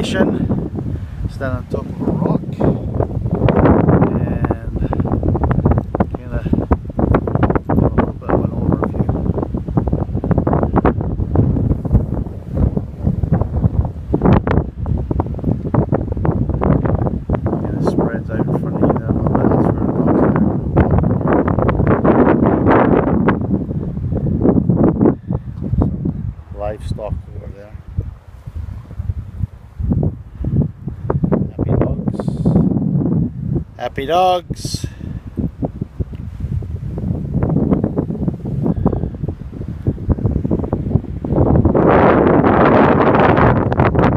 location. Stand on top of a rock and kind of a little bit of an overview. Kind of spreads out in front of you there a little bit. That's where the dogs are. Some livestock over there. Happy dogs.